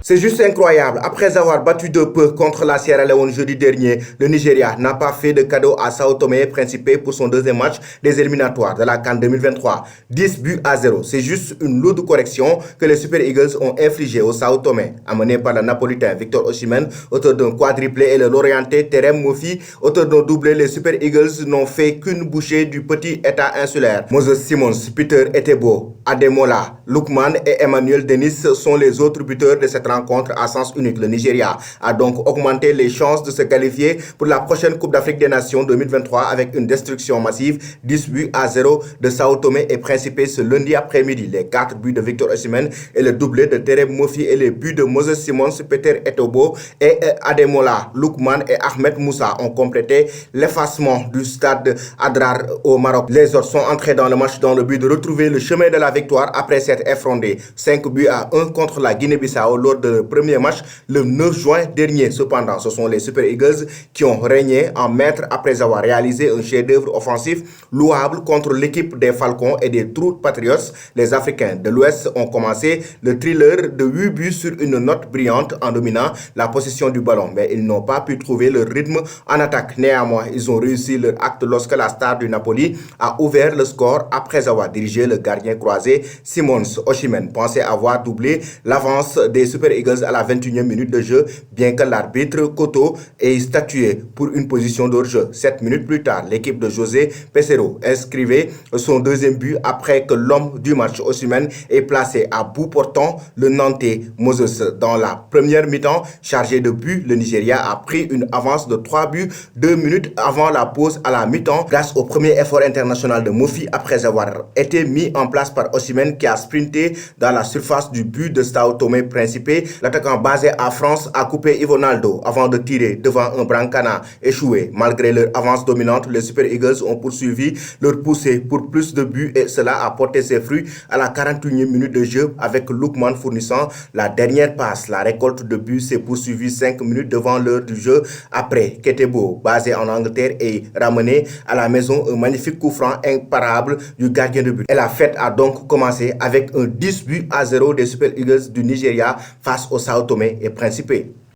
C'est juste incroyable. Après avoir battu de peu contre la Sierra Leone jeudi dernier, le Nigeria n'a pas fait de cadeau à Sao Tomé et Principe pour son deuxième match des éliminatoires de la CAN 2023. 10 buts à 0. C'est juste une lourde correction que les Super Eagles ont infligée au Sao Tomé. Amené par le Napolitain Victor Osimhen, auteur d'un quadruplé, et le Lorientais Terem Moffi, auteur d'un doublé, les Super Eagles n'ont fait qu'une bouchée du petit état insulaire. Moses Simons, Peter Etebo, Ademola, Lookman et Emmanuel Dennis sont les autres buteurs de cette rencontre à sens unique. Le Nigeria a donc augmenté les chances de se qualifier pour la prochaine Coupe d'Afrique des Nations 2023 avec une destruction massive, 10 buts à 0 de Sao Tomé et Principe ce lundi après-midi. Les 4 buts de Victor Osimhen et le doublé de Terem Moffi et les buts de Moses Simons, Peter Etebo et Ademola, Lookman et Ahmed Moussa ont complété l'effacement du stade Adrar au Maroc. Les autres sont entrés dans le match dans le but de retrouver le chemin de la victoire après s'être effrontés 5 buts à 1 contre la Guinée-Bissau lors du premier match le 9 juin dernier. Cependant, ce sont les Super Eagles qui ont régné en maître après avoir réalisé un chef-d'œuvre offensif louable contre l'équipe des Falcons et des True Patriots. Les Africains de l'Ouest ont commencé le thriller de 8 buts sur une note brillante en dominant la possession du ballon, mais ils n'ont pas pu trouver le rythme en attaque. Néanmoins, ils ont réussi leur acte lorsque la star du Napoli a ouvert le score après avoir dirigé le gardien croisé Simons. Osimhen pensait avoir doublé l'avance des Super Eagles à la 21e minute de jeu, bien que l'arbitre Koto ait statué pour une position d'hors-jeu. 7 minutes plus tard, l'équipe de José Peseiro inscrivait son deuxième but après que l'homme du match, Osimhen, ait placé à bout portant le Nantais Moses. Dans la première mi-temps, chargé de but, le Nigeria a pris une avance de 3 buts 2 minutes avant la pause à la mi-temps grâce au premier effort international de Moffi après avoir été mis en place par Osimhen qui a sprinté dans la surface du but de Sao Tomé Principe. L'attaquant basé à France a coupé Ivonaldo avant de tirer devant un Brancana échoué. Malgré leur avance dominante, les Super Eagles ont poursuivi leur poussée pour plus de buts et cela a porté ses fruits à la 41e minute de jeu avec Lookman fournissant la dernière passe. La récolte de buts s'est poursuivie 5 minutes devant l'heure du jeu après qu'Etebo, basé en Angleterre, ait ramené à la maison un magnifique coup franc imparable du gardien de but. Et la fête a donc commencé avec un 10 buts à 0 des Super Eagles du Nigeria face au Sao Tomé et Principe.